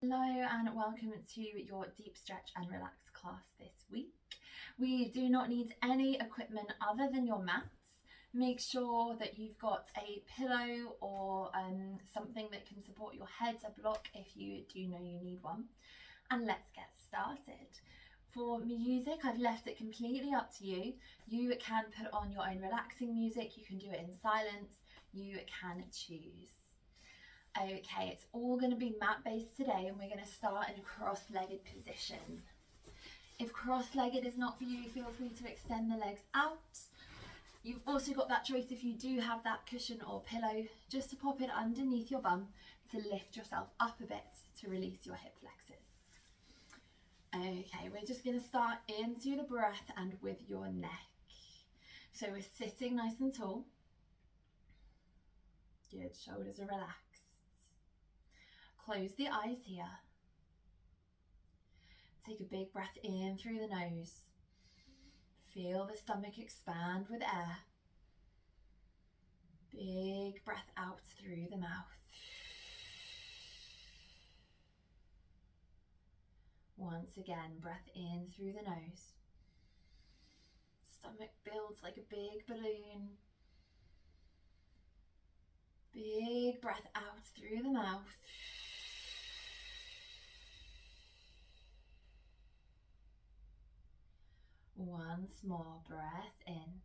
Hello and welcome to your deep stretch and relax class this week. We do not need any equipment other than your mats. Make sure that you've got a pillow or something that can support your head, a block if you do know you need one. And let's get started. For music, I've left it completely up to you. You can put on your own relaxing music, you can do it in silence, you can choose. Okay, it's all going to be mat based today, and we're going to start in a cross-legged position. If cross-legged is not for you, feel free to extend the legs out. You've also got that choice, if you do have that cushion or pillow, just to pop it underneath your bum to lift yourself up a bit to release your hip flexors. Okay, we're just going to start into the breath and with your neck. So we're sitting nice and tall. Good, shoulders are relaxed. Close the eyes here. Take a big breath in through the nose. Feel the stomach expand with air. Big breath out through the mouth. Once again, breath in through the nose. Stomach builds like a big balloon. Big breath out through the mouth. Once more, breath in.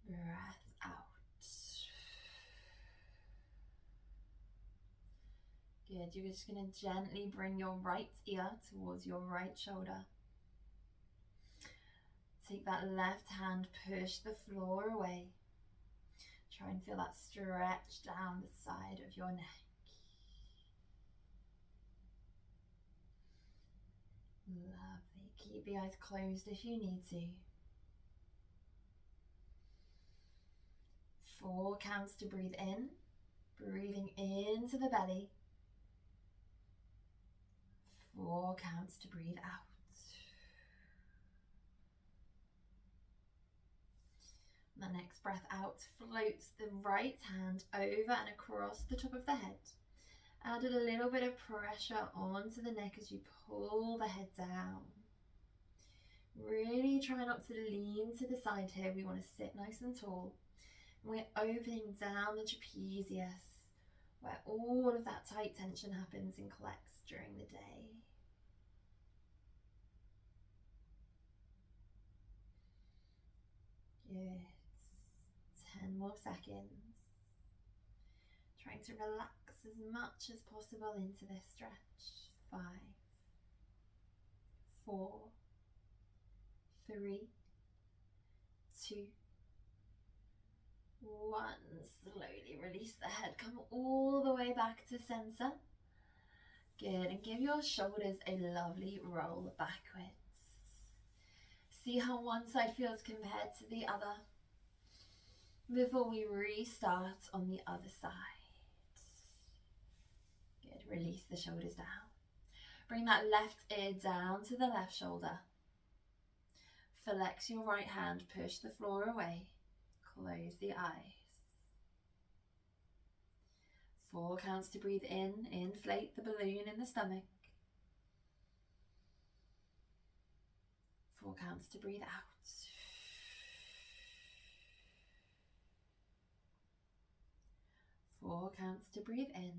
Breath out. Good, you're just going to gently bring your right ear towards your right shoulder. Take that left hand, push the floor away. Try and feel that stretch down the side of your neck. Lovely. Keep the eyes closed if you need to. 4 counts to breathe in. Breathing into the belly. 4 counts to breathe out. The next breath out, floats the right hand over and across the top of the head. Added a little bit of pressure onto the neck as you pull the head down. Really try not to lean to the side here. We want to sit nice and tall. And we're opening down the trapezius, where all of that tight tension happens and collects during the day. Good. 10 more seconds. Trying to relax as much as possible into this stretch. 5, 4, 3, 2, 1. Slowly release the head. Come all the way back to center. Good. And give your shoulders a lovely roll backwards. See how one side feels compared to the other before we restart on the other side. Good, release the shoulders down. Bring that left ear down to the left shoulder. Flex your right hand, push the floor away. Close the eyes. 4 counts to breathe in, inflate the balloon in the stomach. 4 counts to breathe out. 4 counts to breathe in.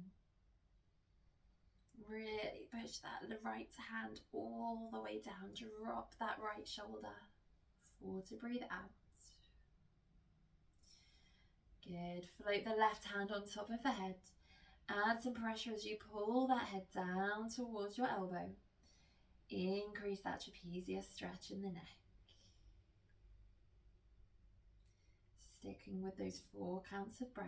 Really push that right hand all the way down. Drop that right shoulder. 4 to breathe out. Good. Float the left hand on top of the head. Add some pressure as you pull that head down towards your elbow. Increase that trapezius stretch in the neck. Sticking with those 4 counts of breath.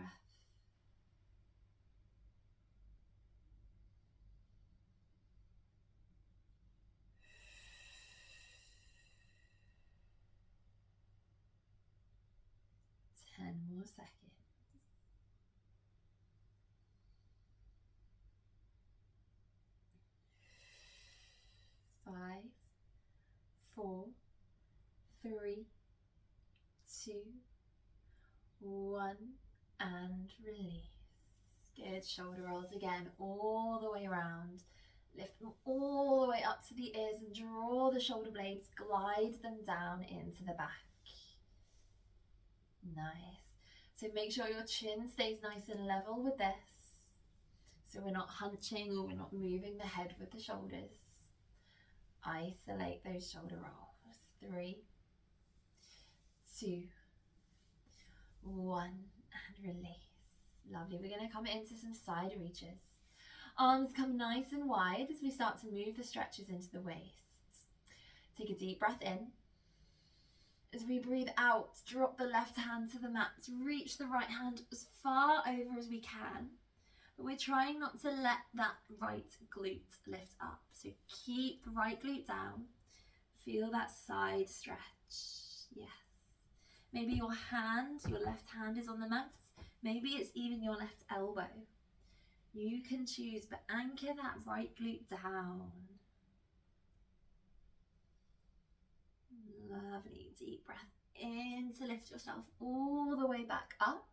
More seconds. 5, 4, 3, 2, 1, and release. Good, shoulder rolls again, all the way around. Lift them all the way up to the ears and draw the shoulder blades, glide them down into the back. Nice. So make sure your chin stays nice and level with this. So we're not hunching or we're not moving the head with the shoulders. Isolate those shoulder rolls. 3, 2, 1, and release. Lovely. We're going to come into some side reaches. Arms come nice and wide as we start to move the stretches into the waist. Take a deep breath in. As we breathe out, drop the left hand to the mat. Reach the right hand as far over as we can. But we're trying not to let that right glute lift up. So keep the right glute down. Feel that side stretch. Yes. Maybe your left hand is on the mat. Maybe it's even your left elbow. You can choose, but anchor that right glute down. Lovely. Deep breath in to lift yourself all the way back up.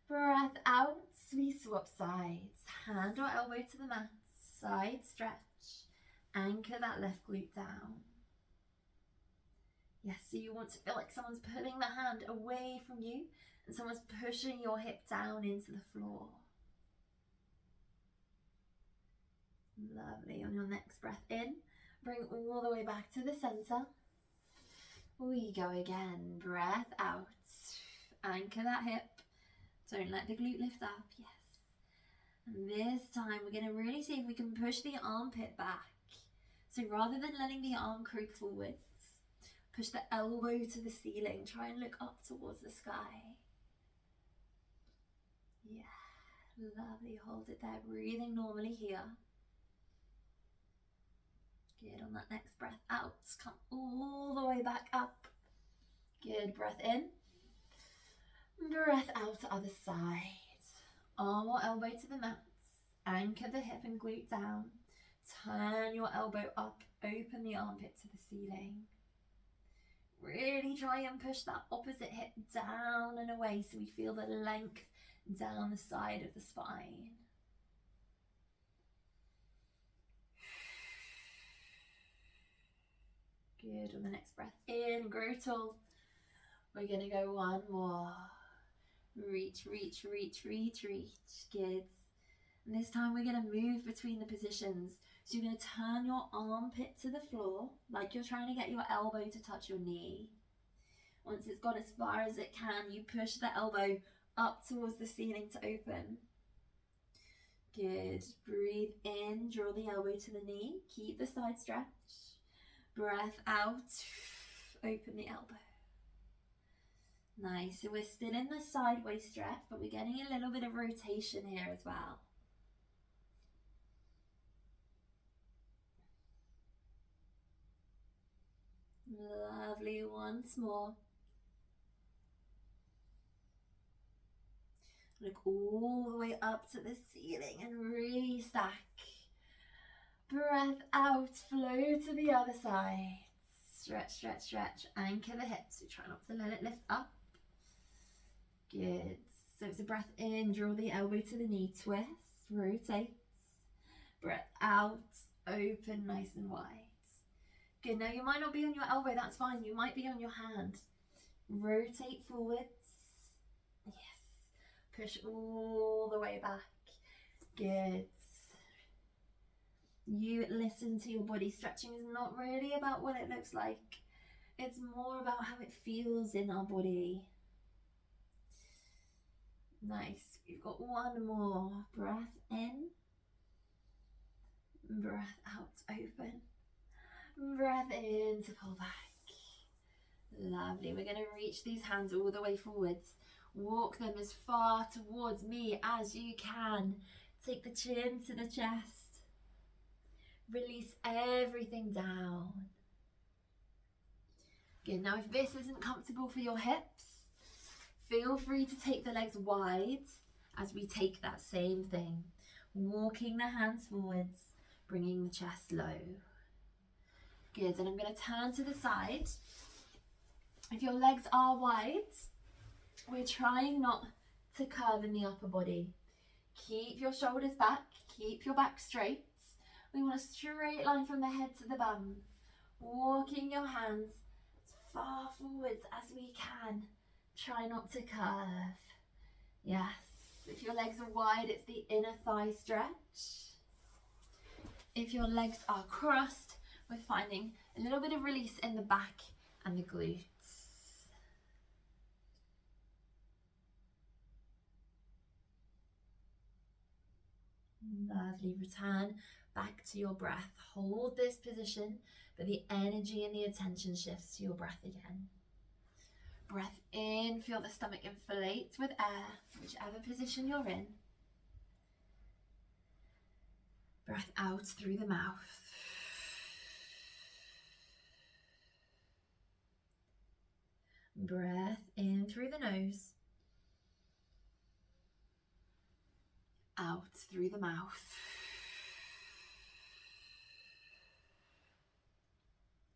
Breath out. We swap sides. Hand or elbow to the mat. Side stretch. Anchor that left glute down. Yes, so you want to feel like someone's pulling the hand away from you and someone's pushing your hip down into the floor. Lovely. On your next breath in, bring all the way back to the center. We go again. Breath out. Anchor that hip. Don't let the glute lift up. Yes. And this time we're going to really see if we can push the armpit back. So rather than letting the arm creep forwards, push the elbow to the ceiling. Try and look up towards the sky. Yeah. Lovely. Hold it there. Breathing normally here. Good. On that next breath out, come all the way back up. Good. Breath in. Breath out to other side. Arm or elbow to the mat. Anchor the hip and glute down. Turn your elbow up. Open the armpit to the ceiling. Really try and push that opposite hip down and away so we feel the length down the side of the spine. Good. On the next breath in, grow tall. We're going to go one more. Reach, reach, reach, reach, reach. Good. And this time we're going to move between the positions. So you're going to turn your armpit to the floor like you're trying to get your elbow to touch your knee. Once it's got as far as it can, you push the elbow up towards the ceiling to open. Good. Breathe in, draw the elbow to the knee. Keep the side stretch. Breath out, open the elbow. Nice, so we're still in the sideways stretch, but we're getting a little bit of rotation here as well. Lovely, once more. Look all the way up to the ceiling and really stack. Breath out, flow to the other side. Stretch, stretch, stretch. Anchor the hips. So try not to let it lift up. Good. So it's a breath in, draw the elbow to the knee, twist, rotate. Breath out, open nice and wide. Good. Now you might not be on your elbow, that's fine. You might be on your hand. Rotate forwards. Yes. Push all the way back. Good. You listen to your body. Stretching is not really about what it looks like. It's more about how it feels in our body. Nice. We've got one more. Breath in. Breath out, open. Breath in to pull back. Lovely. We're going to reach these hands all the way forwards. Walk them as far towards me as you can. Take the chin to the chest. Release everything down. Good. Now if this isn't comfortable for your hips, feel free to take the legs wide as we take that same thing. Walking the hands forwards, bringing the chest low. Good. And I'm going to turn to the side. If your legs are wide, we're trying not to curve in the upper body. Keep your shoulders back, keep your back straight. We want a straight line from the head to the bum. Walking your hands as far forwards as we can. Try not to curve. Yes, if your legs are wide, it's the inner thigh stretch. If your legs are crossed, we're finding a little bit of release in the back and the glutes. Lovely. Return back to your breath. Hold this position, but the energy and the attention shifts to your breath again. Breath in, feel the stomach inflate with air, whichever position you're in. Breath out through the mouth. Breath in through the nose. Out through the mouth.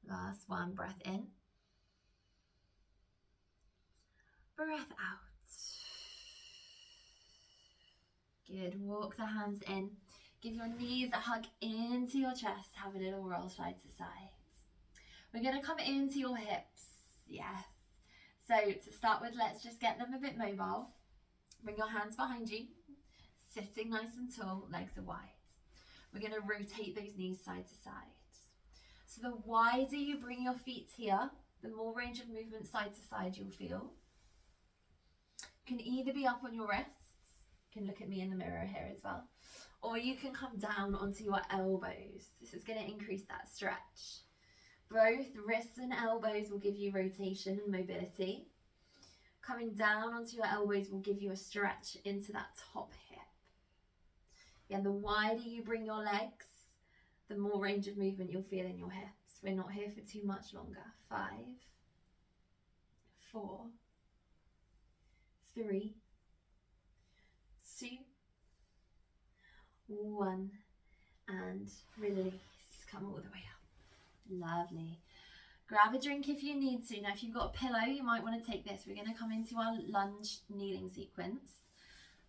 Last one, breath in. Breath out. Good, walk the hands in. Give your knees a hug into your chest. Have a little roll side to side. We're going to come into your hips. Yes. So to start with, let's just get them a bit mobile. Bring your hands behind you. Sitting nice and tall, legs are wide. We're going to rotate those knees side to side. So the wider you bring your feet here, the more range of movement side to side you'll feel. You can either be up on your wrists, you can look at me in the mirror here as well, or you can come down onto your elbows. This is going to increase that stretch. Both wrists and elbows will give you rotation and mobility. Coming down onto your elbows will give you a stretch into that top hip. Again, the wider you bring your legs, the more range of movement you'll feel in your hips. We're not here for too much longer. 5, 4, 3, 2, 1, and release. Come all the way up. Lovely. Grab a drink if you need to. Now, if you've got a pillow, you might want to take this. We're going to come into our lunge kneeling sequence.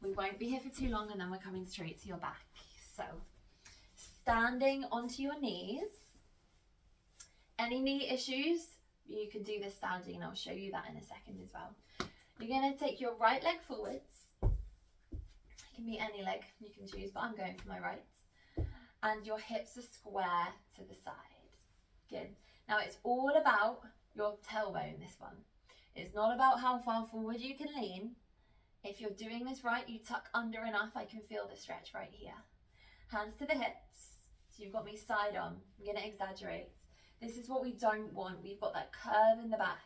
We won't be here for too long, and then we're coming straight to your back. So, standing onto your knees. Any knee issues, you can do this standing, and I'll show you that in a second as well. You're going to take your right leg forwards. It can be any leg you can choose, but I'm going for my right. And your hips are square to the side. Good. Now it's all about your tailbone, this one. It's not about how far forward you can lean. If you're doing this right, you tuck under enough. I can feel the stretch right here. Hands to the hips. So you've got me side on. I'm going to exaggerate. This is what we don't want. We've got that curve in the back.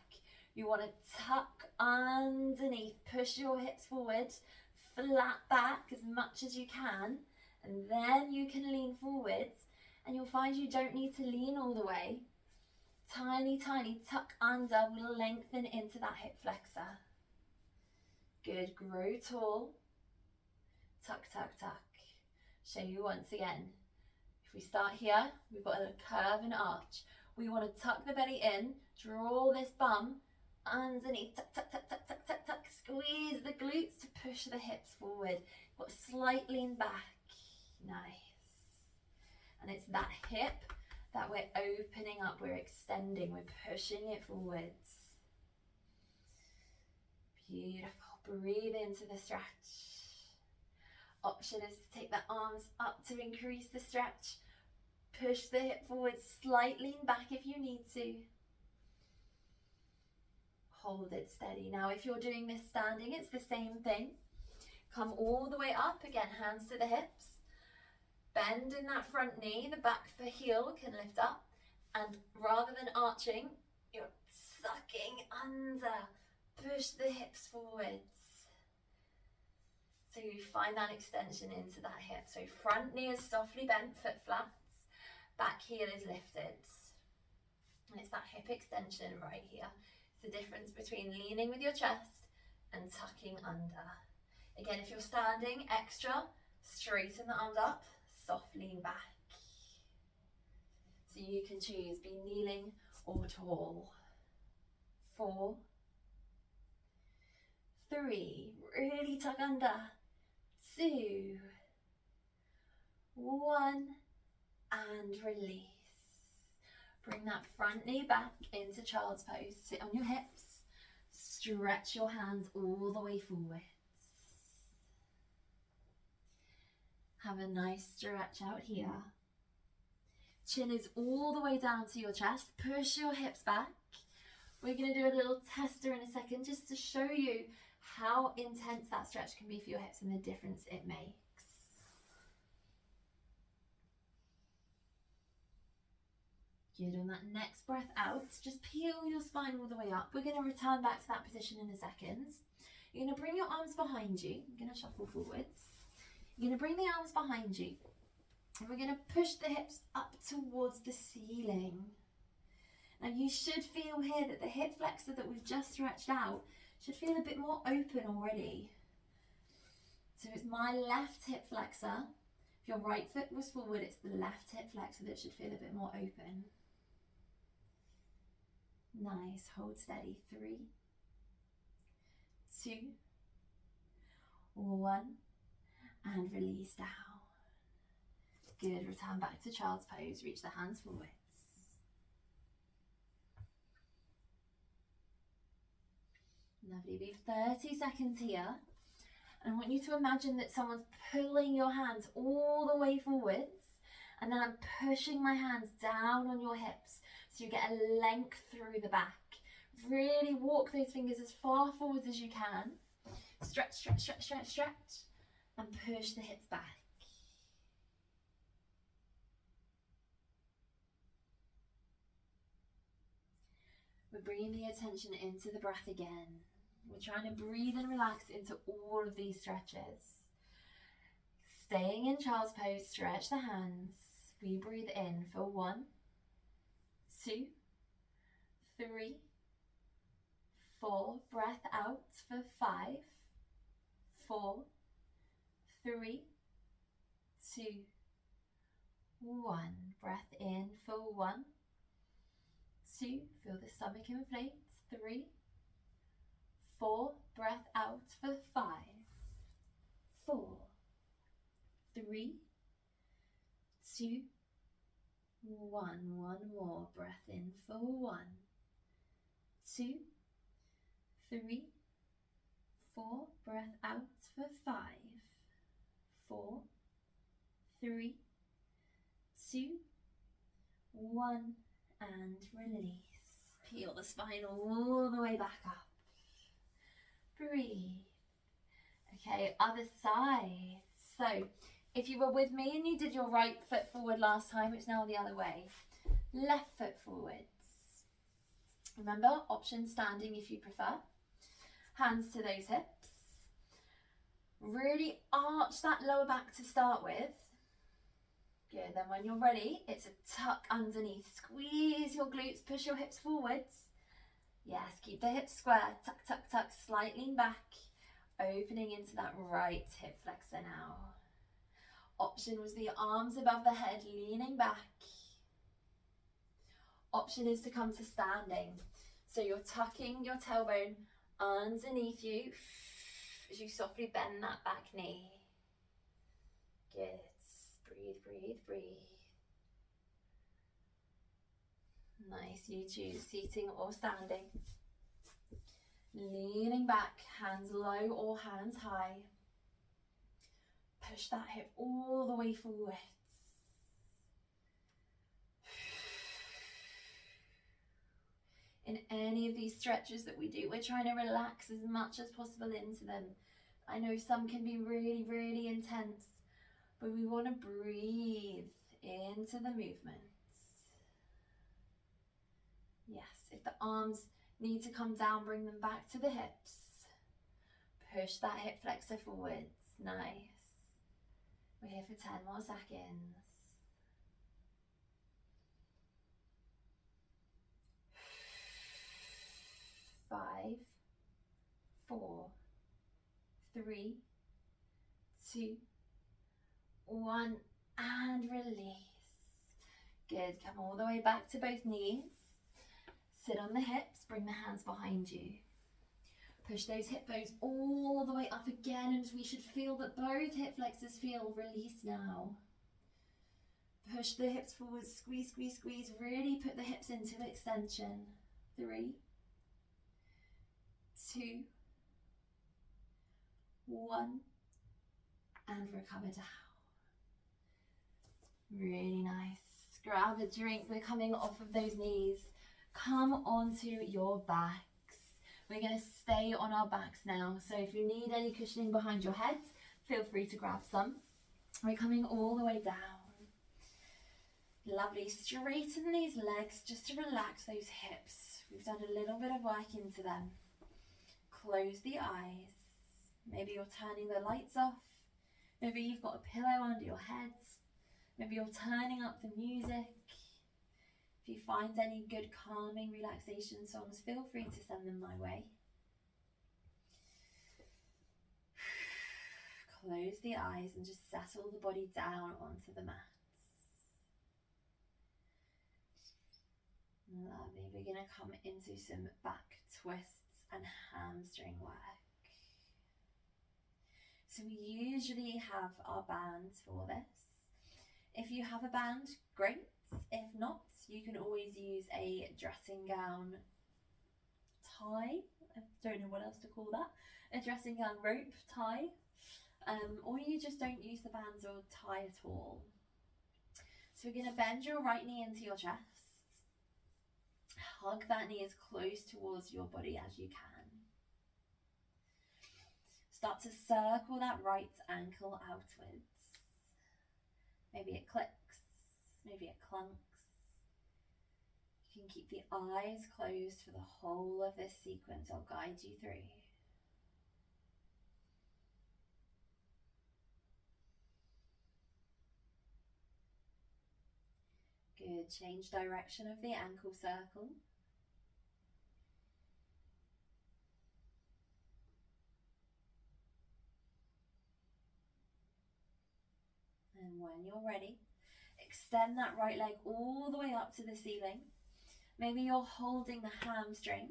You want to tuck underneath, push your hips forward, flat back as much as you can, and then you can lean forwards, and you'll find you don't need to lean all the way. Tiny, tiny tuck under will lengthen into that hip flexor. Good, grow tall. Tuck, tuck, tuck. Show you once again. If we start here, we've got a curve and arch. We want to tuck the belly in, draw this bum underneath, tuck, tuck, tuck, tuck, tuck, tuck, tuck. Squeeze the glutes to push the hips forward. Got slight lean back. Nice. And it's that hip that we're opening up, we're extending, we're pushing it forwards. Beautiful. Breathe into the stretch. Option is to take the arms up to increase the stretch. Push the hip forward, slight lean back if you need to. Hold it steady. Now, if you're doing this standing, it's the same thing. Come all the way up, again, hands to the hips. Bend in that front knee, the back for heel can lift up. And rather than arching, you're sucking under. Push the hips forwards. So you find that extension into that hip. So front knee is softly bent, foot flats. Back heel is lifted. And it's that hip extension right here. It's the difference between leaning with your chest and tucking under. Again, if you're standing extra, straighten the arms up, soft lean back. So you can choose, be kneeling or tall. 4, 3, really tuck under. 2, 1, and release. Bring that front knee back into child's pose. Sit on your hips. Stretch your hands all the way forwards. Have a nice stretch out here. Chin is all the way down to your chest. Push your hips back. We're going to do a little tester in a second just to show you how intense that stretch can be for your hips and the difference it makes. Good. On that next breath out, just peel your spine all the way up. We're going to return back to that position in a second. You're going to bring your arms behind you. You're going to shuffle forwards. You're going to bring the arms behind you. And we're going to push the hips up towards the ceiling. Now you should feel here that the hip flexor that we've just stretched out should feel a bit more open already. So it's my left hip flexor. If your right foot was forward, it's the left hip flexor that should feel a bit more open. Nice, hold steady. 3, 2, 1, and release down. Good, return back to child's pose, reach the hands forwards. Lovely, we've 30 seconds here. And I want you to imagine that someone's pulling your hands all the way forwards, and then I'm pushing my hands down on your hips so you get a length through the back. Really walk those fingers as far forwards as you can. Stretch, stretch, stretch, stretch, stretch, and push the hips back. We're bringing the attention into the breath again. We're trying to breathe and relax into all of these stretches. Staying in child's pose, stretch the hands. We breathe in for 1, 2, 3, 4. Breath out for 5, 4, 3, 2, 1. Breath in for 1, 2. Feel the stomach inflate. 3, 4. Breath out for 5, 4, 3, 2, 1. One more. Breath in for 1, 2, 3, 4. Breath out for 5, 4, 3, 2, 1, and release. Peel the spine all the way back up. Breathe. Okay, other side. So if you were with me and you did your right foot forward last time, it's now the other way. Left foot forwards. Remember, option standing if you prefer. Hands to those hips. Really arch that lower back to start with. Good, then when you're ready, it's a tuck underneath. Squeeze your glutes, push your hips forwards. Yes, keep the hips square. Tuck, tuck, tuck, slight lean back. Opening into that right hip flexor now. Option was the arms above the head, leaning back. Option is to come to standing. So you're tucking your tailbone underneath you as you softly bend that back knee. Good. Breathe, breathe, breathe. Nice, you choose seating or standing. Leaning back, hands low or hands high. Push that hip all the way forwards. In any of these stretches that we do, we're trying to relax as much as possible into them. I know some can be really, really intense, but we want to breathe into the movements. Yes, if the arms need to come down, bring them back to the hips. Push that hip flexor forwards. Nice. We're here for 10 more seconds. 5, 4, 3, 2, 1, and release. Good, come all the way back to both knees. Sit on the hips, bring the hands behind you. Push those hip bones all the way up again, and we should feel that both hip flexors feel released now. Push the hips forward, squeeze, squeeze, squeeze. Really put the hips into extension. 3, 2, 1, and recover down. Really nice. Grab a drink. We're coming off of those knees. Come onto your backs. We're going to stay on our backs now. So if you need any cushioning behind your heads, feel free to grab some. We're coming all the way down. Lovely. Straighten these legs just to relax those hips. We've done a little bit of work into them. Close the eyes. Maybe you're turning the lights off. Maybe you've got a pillow under your head. Maybe you're turning up the music. If you find any good calming relaxation songs, feel free to send them my way. Close the eyes and just settle the body down onto the mats. Lovely. We're going to come into some back twists and hamstring work. So we usually have our bands for this. If you have a band, great. If not, you can always use a dressing gown tie. I don't know what else to call that. A dressing gown rope tie. Or you just don't use the bands or tie at all. So we're going to bend your right knee into your chest. Hug that knee as close towards your body as you can. Start to circle that right ankle outwards. Maybe it clicks, maybe it clunks. You can keep the eyes closed for the whole of this sequence. I'll guide you through. Good. Change direction of the ankle circle. And when you're ready, extend that right leg all the way up to the ceiling. Maybe you're holding the hamstring,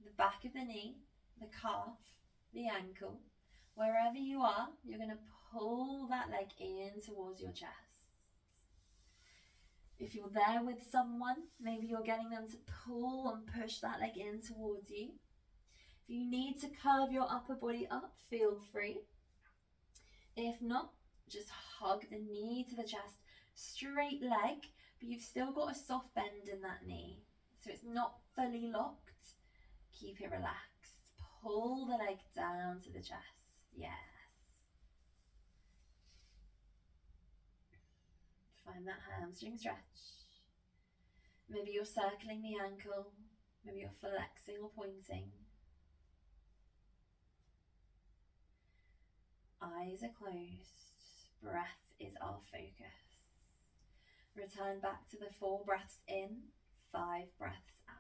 the back of the knee, the calf, the ankle. Wherever you are, you're going to pull that leg in towards your chest. If you're there with someone, maybe you're getting them to pull and push that leg in towards you. If you need to curve your upper body up, feel free. If not, just hug the knee to the chest, straight leg, but you've still got a soft bend in that knee. So it's not fully locked. Keep it relaxed. Pull the leg down to the chest. Yes. Find that hamstring stretch. Maybe you're circling the ankle. Maybe you're flexing or pointing. Eyes are closed. Breath is our focus. Return back to the 4 breaths in, 5 breaths out.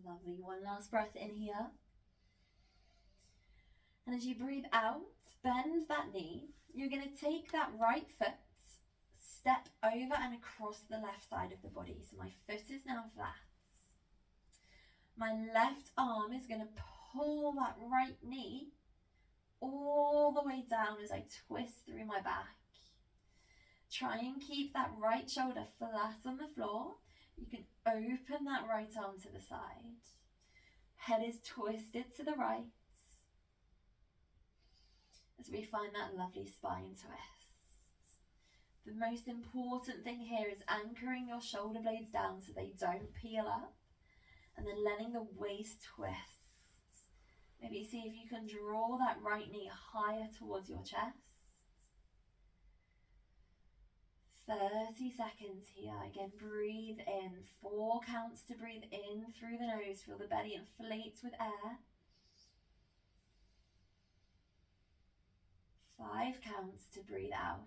Lovely. One last breath in here. And as you breathe out, bend that knee. You're going to take that right foot, step over and across the left side of the body. So my foot is now flat. My left arm is going to pull that right knee all the way down as I twist through my back. Try and keep that right shoulder flat on the floor. You can open that right arm to the side. Head is twisted to the right. As we find that lovely spine twist. The most important thing here is anchoring your shoulder blades down so they don't peel up. And then letting the waist twist. Maybe see if you can draw that right knee higher towards your chest. 30 seconds here. Again, breathe in. 4 counts to breathe in through the nose. Feel the belly inflate with air. 5 counts to breathe out.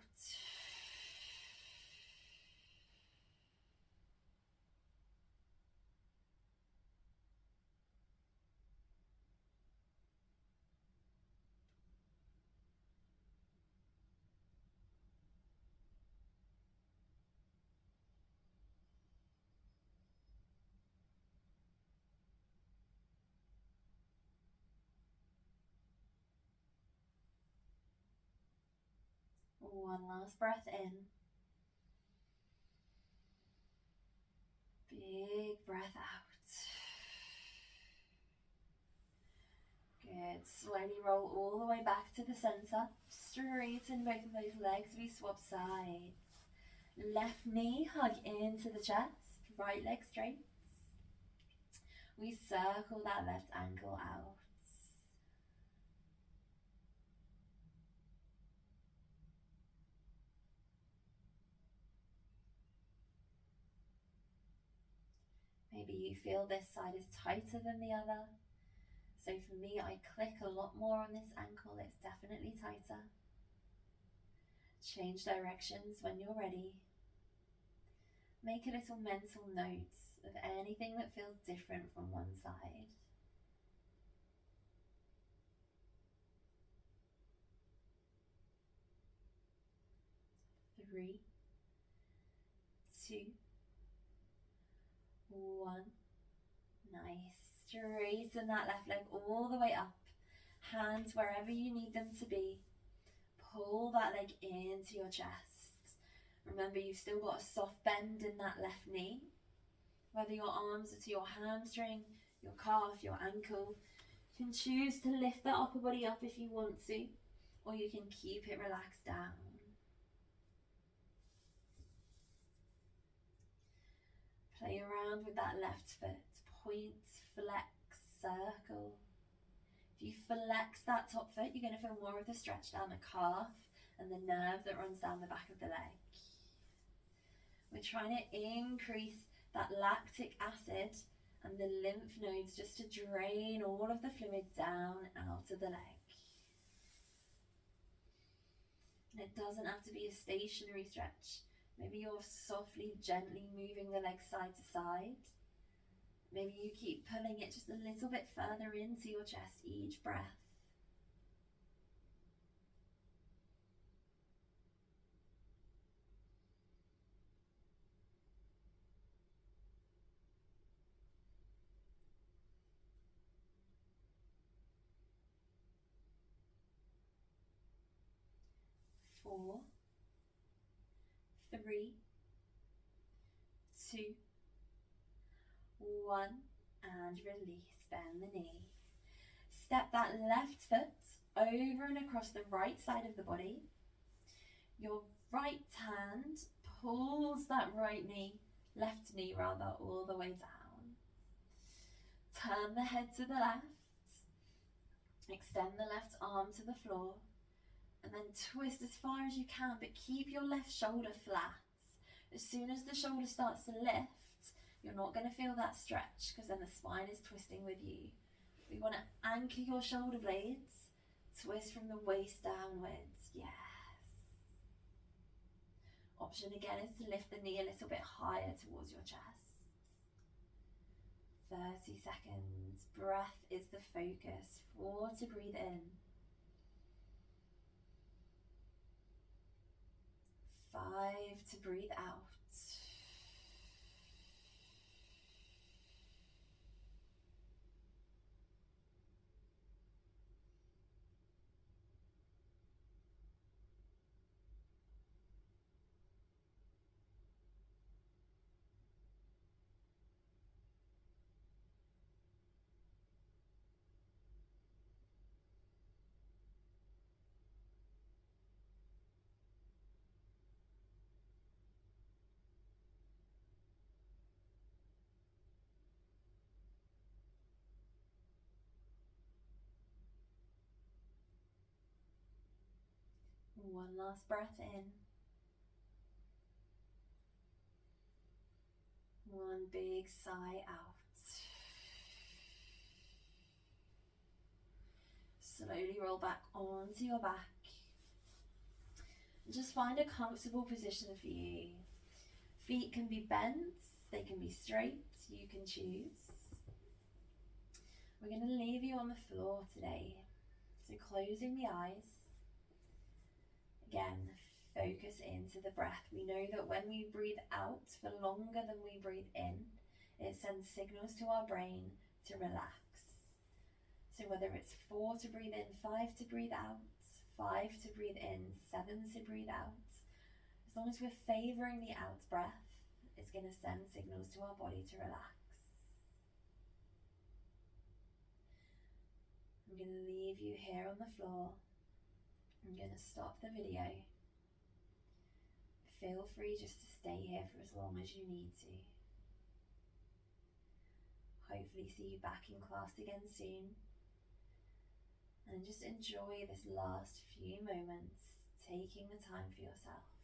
One last breath in. Big breath out. Good. Slowly roll all the way back to the center. Straighten both of those legs. We swap sides. Left knee hug into the chest. Right leg straight. We circle that left ankle out. Maybe you feel this side is tighter than the other. So for me, I click a lot more on this ankle. It's definitely tighter. Change directions when you're ready. Make a little mental note of anything that feels different from one side. 3, 2, 1. Nice. Straighten that left leg all the way up. Hands wherever you need them to be. Pull that leg into your chest. Remember, you've still got a soft bend in that left knee. Whether your arms are to your hamstring, your calf, your ankle, you can choose to lift that upper body up if you want to, or you can keep it relaxed down. Play around with that left foot. Point, flex, circle. If you flex that top foot, you're going to feel more of the stretch down the calf and the nerve that runs down the back of the leg. We're trying to increase that lactic acid and the lymph nodes just to drain all of the fluid down out of the leg. And it doesn't have to be a stationary stretch. Maybe you're softly, gently moving the leg side to side. Maybe you keep pulling it just a little bit further into your chest each breath. Four, 3, 2, 1, and release. Bend the knee. Step that left foot over and across the right side of the body. Your right hand pulls that left knee all the way down. Turn the head to the left. Extend the left arm to the floor. And then twist as far as you can, but keep your left shoulder flat. As soon as the shoulder starts to lift, you're not going to feel that stretch because then the spine is twisting with you. We want to anchor your shoulder blades, twist from the waist downwards. Yes. Option again is to lift the knee a little bit higher towards your chest. 30 seconds. Breath is the focus. 4 to breathe in. 5 to breathe out. One last breath in. One big sigh out. Slowly roll back onto your back. Just find a comfortable position for you. Feet can be bent, they can be straight, you can choose. We're going to leave you on the floor today. So closing the eyes. Again, focus into the breath. We know that when we breathe out for longer than we breathe in, it sends signals to our brain to relax. So whether it's 4 to breathe in, 5 to breathe out, 5 to breathe in, 7 to breathe out. As long as we're favouring the out breath, it's going to send signals to our body to relax. I'm going to leave you here on the floor. I'm going to stop the video. Feel free just to stay here for as long as you need to. Hopefully see you back in class again soon. And just enjoy this last few moments, taking the time for yourself.